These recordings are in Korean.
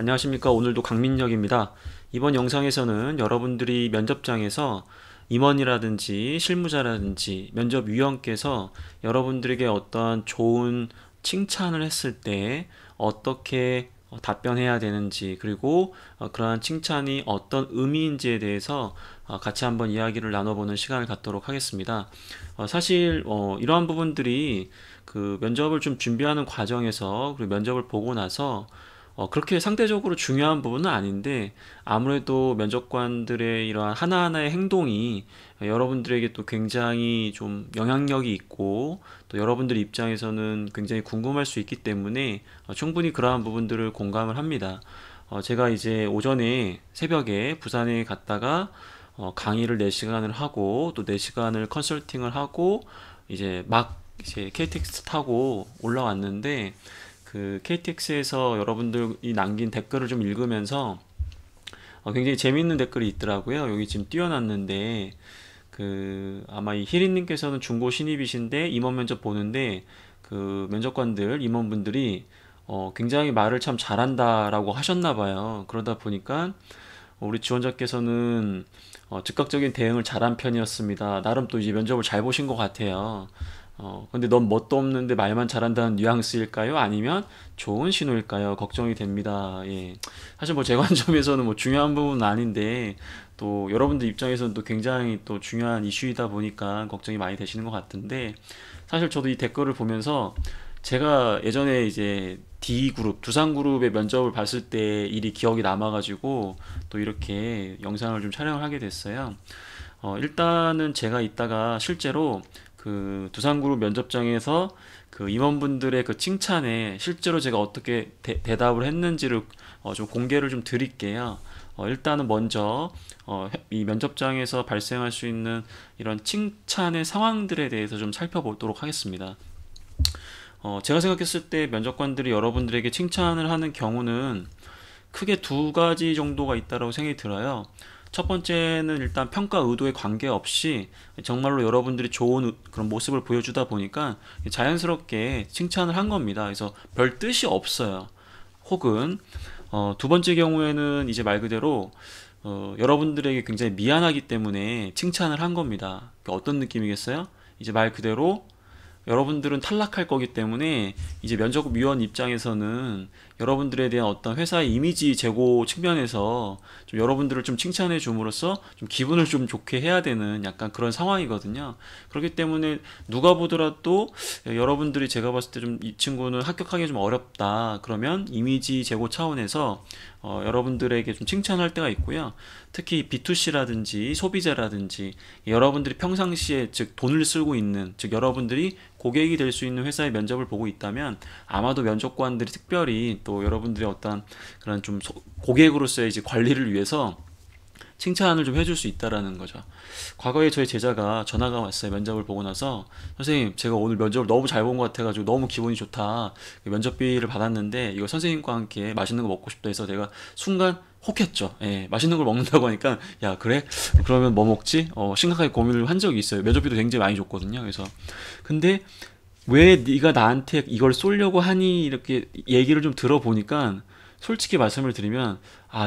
안녕하십니까. 오늘도 강민혁입니다. 이번 영상에서는 여러분들이 면접장에서 임원이라든지 실무자라든지 면접위원께서 여러분들에게 어떠한 좋은 칭찬을 했을 때 어떻게 답변해야 되는지, 그리고 그러한 칭찬이 어떤 의미인지에 대해서 같이 한번 이야기를 나눠보는 시간을 갖도록 하겠습니다. 사실 이러한 부분들이 그 면접을 좀 준비하는 과정에서, 그리고 면접을 보고 나서 그렇게 상대적으로 중요한 부분은 아닌데, 아무래도 면접관들의 이러한 하나하나의 행동이 여러분들에게 또 굉장히 좀 영향력이 있고, 또 여러분들 입장에서는 굉장히 궁금할 수 있기 때문에 충분히 그러한 부분들을 공감을 합니다. 제가 이제 오전에 새벽에 부산에 갔다가 강의를 4시간을 하고, 또 4시간을 컨설팅을 하고, 이제 KTX 타고 올라왔는데, 그 KTX에서 여러분들이 남긴 댓글을 좀 읽으면서 굉장히 재미있는 댓글이 있더라고요. 여기 지금 띄워놨는데, 그 아마 이 희린님께서는 중고 신입이신데 임원 면접 보는데, 그 면접관들 임원분들이 굉장히 말을 참 잘한다라고 하셨나 봐요. 그러다 보니까 우리 지원자께서는 즉각적인 대응을 잘한 편이었습니다. 나름 또 이제 면접을 잘 보신 것 같아요. 근데 넌 뭣도 없는데 말만 잘한다는 뉘앙스일까요? 아니면 좋은 신호일까요? 걱정이 됩니다. 예. 사실 뭐 제 관점에서는 뭐 중요한 부분은 아닌데, 또 여러분들 입장에서는 또 굉장히 또 중요한 이슈이다 보니까 걱정이 많이 되시는 것 같은데, 사실 저도 이 댓글을 보면서 제가 예전에 이제 D그룹, 두산그룹의 면접을 봤을 때 일이 기억이 남아가지고 또 이렇게 영상을 좀 촬영을 하게 됐어요. 일단은 제가 이따가 실제로 그 두산그룹 면접장에서 그 임원분들의 그 칭찬에 실제로 제가 어떻게 대답을 했는지를 좀 공개를 좀 드릴게요. 일단은 먼저 이 면접장에서 발생할 수 있는 이런 칭찬의 상황들에 대해서 좀 살펴보도록 하겠습니다. 제가 생각했을 때 면접관들이 여러분들에게 칭찬을 하는 경우는 크게 두 가지 정도가 있다고 생각이 들어요. 첫 번째는 일단 평가 의도에 관계없이 정말로 여러분들이 좋은 그런 모습을 보여주다 보니까 자연스럽게 칭찬을 한 겁니다. 그래서 별 뜻이 없어요. 혹은 두 번째 경우에는 이제 말 그대로 여러분들에게 굉장히 미안하기 때문에 칭찬을 한 겁니다. 어떤 느낌이겠어요? 이제 말 그대로 여러분들은 탈락할 거기 때문에 이제 면접위원 입장에서는 여러분들에 대한 어떤 회사의 이미지 제고 측면에서 좀 여러분들을 좀 칭찬해 줌으로써 좀 기분을 좀 좋게 해야 되는 약간 그런 상황이거든요. 그렇기 때문에 누가 보더라도 여러분들이 제가 봤을 때 좀 이 친구는 합격하기 좀 어렵다, 그러면 이미지 제고 차원에서 여러분들에게 좀 칭찬할 때가 있고요. 특히 B2C라든지 소비자라든지 여러분들이 평상시에 즉 돈을 쓰고 있는, 즉 여러분들이 고객이 될 수 있는 회사의 면접을 보고 있다면 아마도 면접관들이 특별히 또 여러분들의 어떤 그런 좀 고객으로서의 이제 관리를 위해서 칭찬을 좀 해줄 수 있다라는 거죠. 과거에 저희 제자가 전화가 왔어요. 면접을 보고 나서, 선생님 제가 오늘 면접을 너무 잘 본 것 같아가지고 너무 기분이 좋다, 면접비를 받았는데 이거 선생님과 함께 맛있는 거 먹고 싶다 해서 내가 순간 혹했죠. 예, 맛있는 걸 먹는다고 하니까, 야 그래? 그러면 뭐 먹지? 심각하게 고민을 한 적이 있어요. 면접비도 굉장히 많이 줬거든요. 그래서 근데 왜 네가 나한테 이걸 쏠려고 하니, 이렇게 얘기를 좀 들어보니까 솔직히 말씀을 드리면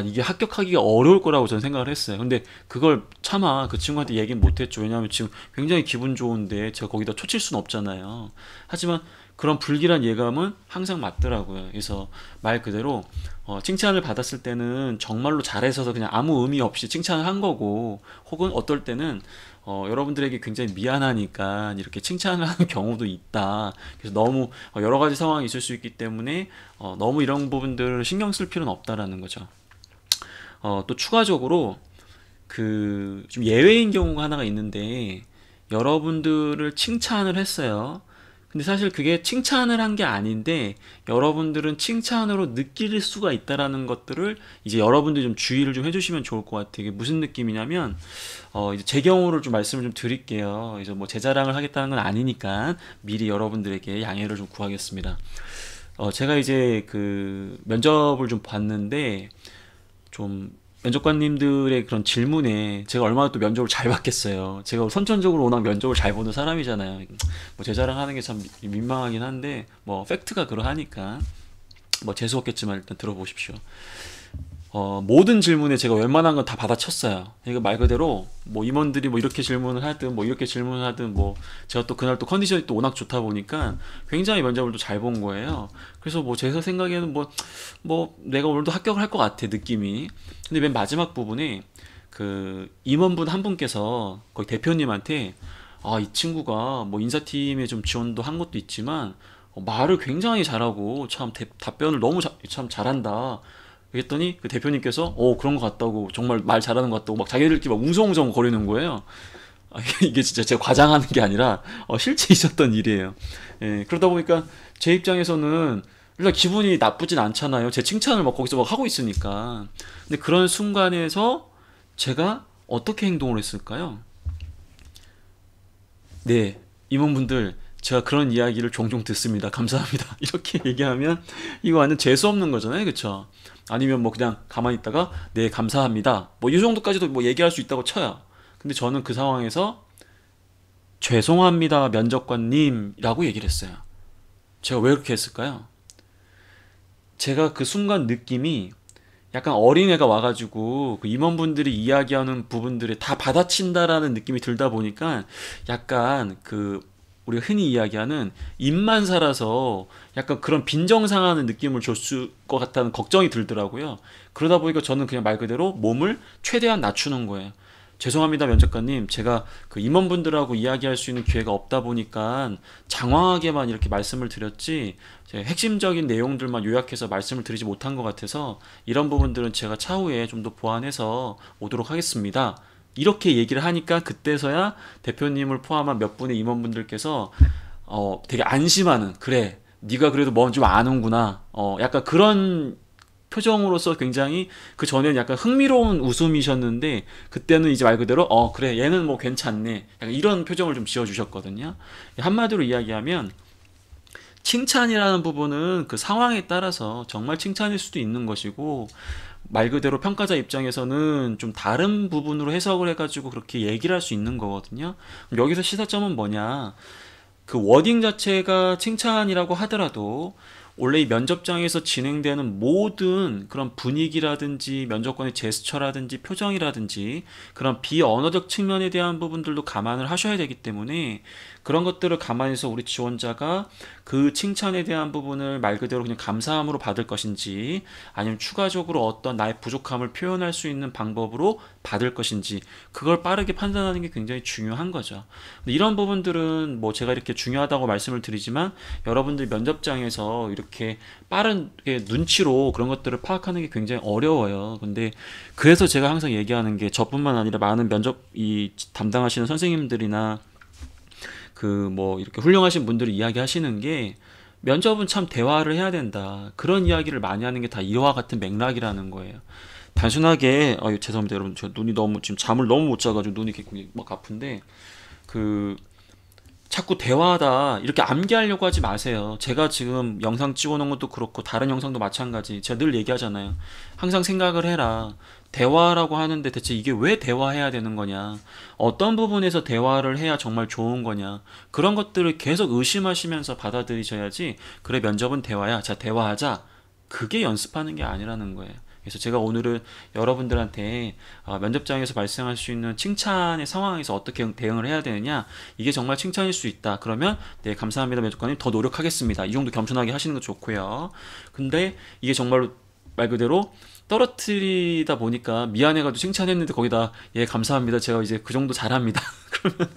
이게 합격하기가 어려울 거라고 저는 생각을 했어요. 근데 그걸 차마 그 친구한테 얘기는 못했죠. 왜냐하면 지금 굉장히 기분 좋은데 제가 거기다 초칠 수는 없잖아요. 하지만 그런 불길한 예감은 항상 맞더라고요. 그래서 말 그대로 칭찬을 받았을 때는 정말로 잘해서 그냥 아무 의미 없이 칭찬을 한 거고, 혹은 어떨 때는 여러분들에게 굉장히 미안하니까 이렇게 칭찬을 하는 경우도 있다. 그래서 너무 여러 가지 상황이 있을 수 있기 때문에 너무 이런 부분들을 신경 쓸 필요는 없다라는 거죠. 또 추가적으로 그 좀 예외인 경우가 하나가 있는데, 여러분들을 칭찬을 했어요. 근데 사실 그게 칭찬을 한 게 아닌데 여러분들은 칭찬으로 느낄 수가 있다라는 것들을 이제 여러분들이 좀 주의를 좀 해주시면 좋을 것 같아요. 이게 무슨 느낌이냐면, 이제 제 경우를 좀 말씀을 좀 드릴게요. 이제 뭐 제 자랑을 하겠다는 건 아니니까 미리 여러분들에게 양해를 좀 구하겠습니다. 제가 이제 그 면접을 좀 봤는데, 좀 면접관님들의 그런 질문에 제가 얼마나 또 면접을 잘 받겠어요. 제가 선천적으로 워낙 면접을 잘 보는 사람이잖아요. 뭐 제 자랑하는 게 참 민망하긴 한데 뭐 팩트가 그러하니까. 뭐 재수없겠지만 일단 들어보십시오. 모든 질문에 제가 웬만한 건 다 받아쳤어요. 이거 말 그대로 뭐 임원들이 뭐 이렇게 질문을 하든 뭐 이렇게 질문을 하든 뭐 제가 또 그날 또 컨디션이 또 워낙 좋다 보니까 굉장히 면접을 또 잘 본 거예요. 그래서 뭐 제 생각에는 뭐 내가 오늘도 합격을 할 것 같아 느낌이. 근데 맨 마지막 부분에 그 임원분 한 분께서 거기 대표님한테 이 친구가 뭐 인사팀에 좀 지원도 한 것도 있지만 말을 굉장히 잘하고 참 답변을 너무 참 잘한다. 그랬더니 그 대표님께서 그런 것 같다고 정말 말 잘하는 것 같다고 막 자기들끼리 막 웅성웅성 거리는 거예요. 이게 진짜 제가 과장하는 게 아니라 실제 있었던 일이에요. 예, 그러다 보니까 제 입장에서는 일단 기분이 나쁘진 않잖아요. 제 칭찬을 막 거기서 막 하고 있으니까. 근데 그런 순간에서 제가 어떻게 행동을 했을까요? 네, 임원분들 제가 그런 이야기를 종종 듣습니다. 감사합니다. 이렇게 얘기하면 이거 완전 재수 없는 거잖아요, 그쵸? 아니면 뭐 그냥 가만히 있다가 네, 감사합니다. 뭐 이 정도까지도 뭐 얘기할 수 있다고 쳐요. 근데 저는 그 상황에서 죄송합니다, 면접관님이라고 얘기를 했어요. 제가 왜 그렇게 했을까요? 제가 그 순간 느낌이 약간 어린애가 와가지고 그 임원분들이 이야기하는 부분들을 다 받아친다라는 느낌이 들다 보니까 약간 그 우리가 흔히 이야기하는 입만 살아서 약간 그런 빈정상하는 느낌을 줬을 것 같다는 걱정이 들더라고요. 그러다 보니까 저는 그냥 말 그대로 몸을 최대한 낮추는 거예요. 죄송합니다, 면접관님. 제가 그 임원분들하고 이야기할 수 있는 기회가 없다 보니까 장황하게만 이렇게 말씀을 드렸지, 핵심적인 내용들만 요약해서 말씀을 드리지 못한 것 같아서 이런 부분들은 제가 차후에 좀 더 보완해서 오도록 하겠습니다. 이렇게 얘기를 하니까 그때서야 대표님을 포함한 몇 분의 임원분들께서 되게 안심하는, 그래 네가 그래도 뭔 좀 아는구나, 약간 그런 표정으로서 굉장히, 그 전에는 약간 흥미로운 웃음이셨는데 그때는 이제 말 그대로 그래 얘는 뭐 괜찮네, 약간 이런 표정을 좀 지어주셨거든요. 한마디로 이야기하면 칭찬이라는 부분은 그 상황에 따라서 정말 칭찬일 수도 있는 것이고, 말 그대로 평가자 입장에서는 좀 다른 부분으로 해석을 해가지고 그렇게 얘기를 할 수 있는 거거든요. 여기서 시사점은 뭐냐, 그 워딩 자체가 칭찬이라고 하더라도 원래 이 면접장에서 진행되는 모든 그런 분위기라든지 면접관의 제스처라든지 표정이라든지 그런 비언어적 측면에 대한 부분들도 감안을 하셔야 되기 때문에, 그런 것들을 감안해서 우리 지원자가 그 칭찬에 대한 부분을 말 그대로 그냥 감사함으로 받을 것인지, 아니면 추가적으로 어떤 나의 부족함을 표현할 수 있는 방법으로 받을 것인지, 그걸 빠르게 판단하는 게 굉장히 중요한 거죠. 근데 이런 부분들은 뭐 제가 이렇게 중요하다고 말씀을 드리지만 여러분들 면접장에서 이렇게 빠르게 눈치로 그런 것들을 파악하는 게 굉장히 어려워요. 근데 그래서 제가 항상 얘기하는 게, 저뿐만 아니라 많은 면접 이 담당하시는 선생님들이나 그 뭐 이렇게 훌륭하신 분들이 이야기하시는 게, 면접은 참 대화를 해야 된다, 그런 이야기를 많이 하는 게 다 이와 같은 맥락이라는 거예요. 단순하게 죄송합니다 여러분, 저 눈이 너무 지금 잠을 너무 못 자가지고 눈이 이렇게 막 아픈데, 그 자꾸 대화하다 이렇게 암기하려고 하지 마세요. 제가 지금 영상 찍어놓은 것도 그렇고 다른 영상도 마찬가지, 제가 늘 얘기하잖아요. 항상 생각을 해라. 대화라고 하는데 대체 이게 왜 대화해야 되는 거냐, 어떤 부분에서 대화를 해야 정말 좋은 거냐, 그런 것들을 계속 의심하시면서 받아들이셔야지, 그래 면접은 대화야, 자 대화하자, 그게 연습하는 게 아니라는 거예요. 그래서 제가 오늘은 여러분들한테 면접장에서 발생할 수 있는 칭찬의 상황에서 어떻게 대응을 해야 되느냐, 이게 정말 칭찬일 수 있다 그러면 네 감사합니다 면접관님, 더 노력하겠습니다, 이 정도 겸손하게 하시는 거 좋고요. 근데 이게 정말로 말 그대로 떨어뜨리다 보니까 미안해가지고 칭찬했는데 거기다 예 감사합니다, 제가 이제 그 정도 잘합니다 그러면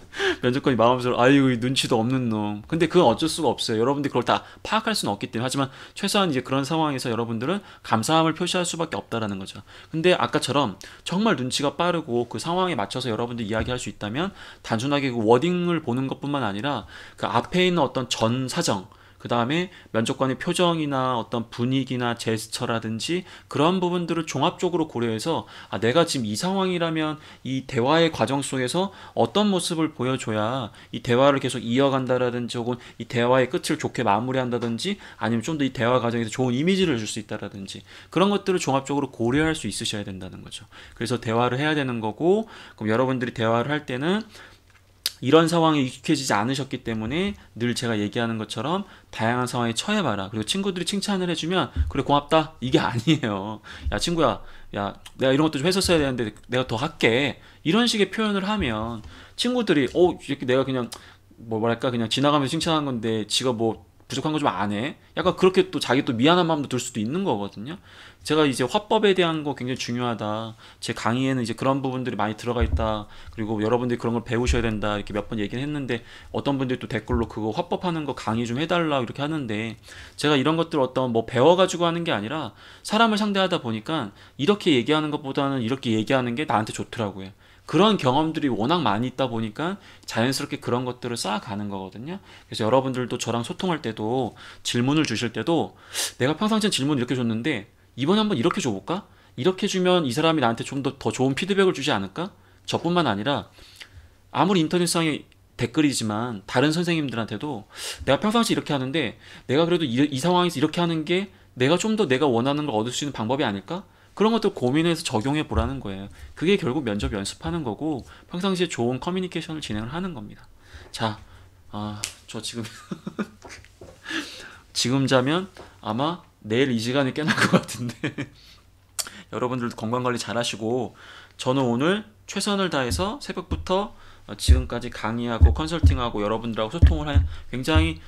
면접관이 마음속으로 아이고 이 눈치도 없는 놈. 근데 그건 어쩔 수가 없어요. 여러분들이 그걸 다 파악할 수는 없기 때문에. 하지만 최소한 이제 그런 상황에서 여러분들은 감사함을 표시할 수밖에 없다라는 거죠. 근데 아까처럼 정말 눈치가 빠르고 그 상황에 맞춰서 여러분들이 이야기할 수 있다면, 단순하게 그 워딩을 보는 것뿐만 아니라 그 앞에 있는 어떤 전 사정, 그 다음에 면접관의 표정이나 어떤 분위기나 제스처라든지 그런 부분들을 종합적으로 고려해서 내가 지금 이 상황이라면 이 대화의 과정 속에서 어떤 모습을 보여줘야 이 대화를 계속 이어간다라든지, 혹은 이 대화의 끝을 좋게 마무리한다든지, 아니면 좀 더 이 대화 과정에서 좋은 이미지를 줄 수 있다라든지, 그런 것들을 종합적으로 고려할 수 있으셔야 된다는 거죠. 그래서 대화를 해야 되는 거고, 그럼 여러분들이 대화를 할 때는 이런 상황에 익숙해지지 않으셨기 때문에 늘 제가 얘기하는 것처럼 다양한 상황에 처해봐라. 그리고 친구들이 칭찬을 해주면 그래 고맙다 이게 아니에요. 야 친구야, 야 내가 이런 것도 좀 했었어야 되는데 내가 더 할게. 이런 식의 표현을 하면 친구들이 이렇게 내가 그냥 뭐랄까 그냥 지나가면서 칭찬한 건데 지가 뭐 부족한 거 좀 안 해? 약간 그렇게 또 자기 또 미안한 마음도 들 수도 있는 거거든요. 제가 이제 화법에 대한 거 굉장히 중요하다. 제 강의에는 이제 그런 부분들이 많이 들어가 있다. 그리고 여러분들이 그런 걸 배우셔야 된다. 이렇게 몇 번 얘기를 했는데 어떤 분들이 또 댓글로 그거 화법하는 거 강의 좀 해달라 이렇게 하는데 제가 이런 것들 어떤 뭐 배워가지고 하는 게 아니라 사람을 상대하다 보니까 이렇게 얘기하는 것보다는 이렇게 얘기하는 게 나한테 좋더라고요. 그런 경험들이 워낙 많이 있다 보니까 자연스럽게 그런 것들을 쌓아가는 거거든요. 그래서 여러분들도 저랑 소통할 때도 질문을 주실 때도 내가 평상시엔 질문 이렇게 줬는데 이번에 한번 이렇게 줘볼까? 이렇게 주면 이 사람이 나한테 좀 더 좋은 피드백을 주지 않을까? 저뿐만 아니라 아무리 인터넷상에 댓글이지만 다른 선생님들한테도 내가 평상시 이렇게 하는데 내가 그래도 이 상황에서 이렇게 하는 게 내가 좀 더 내가 원하는 걸 얻을 수 있는 방법이 아닐까? 그런 것들 고민해서 적용해 보라는 거예요. 그게 결국 면접 연습하는 거고 평상시에 좋은 커뮤니케이션을 진행을 하는 겁니다. 자, 저 지금 지금 자면 아마 내일 이 시간에 깨날 것 같은데 여러분들도 건강관리 잘 하시고 저는 오늘 최선을 다해서 새벽부터 지금까지 강의하고 컨설팅하고 여러분들하고 소통을 한 굉장히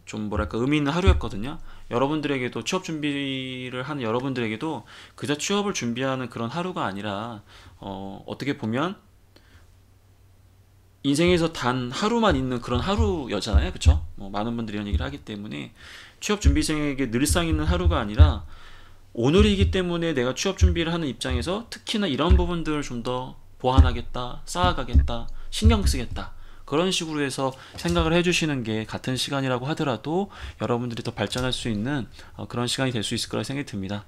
좀 뭐랄까 의미 있는 하루였거든요. 여러분들에게도 취업 준비를 하는 여러분들에게도 그저 취업을 준비하는 그런 하루가 아니라 어떻게 보면 인생에서 단 하루만 있는 그런 하루였잖아요. 그쵸? 많은 분들이 이런 얘기를 하기 때문에 취업 준비생에게 늘상 있는 하루가 아니라 오늘이기 때문에 내가 취업 준비를 하는 입장에서 특히나 이런 부분들을 좀 더 보완하겠다, 쌓아가겠다, 신경 쓰겠다. 그런 식으로 해서 생각을 해주시는 게 같은 시간이라고 하더라도 여러분들이 더 발전할 수 있는 그런 시간이 될 수 있을 거라 생각이 듭니다.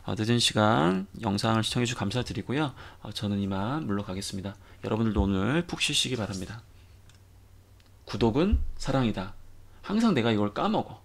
늦은 시간 영상을 시청해주셔서 감사드리고요. 저는 이만 물러가겠습니다. 여러분들도 오늘 푹 쉬시기 바랍니다. 구독은 사랑이다. 항상 내가 이걸 까먹어.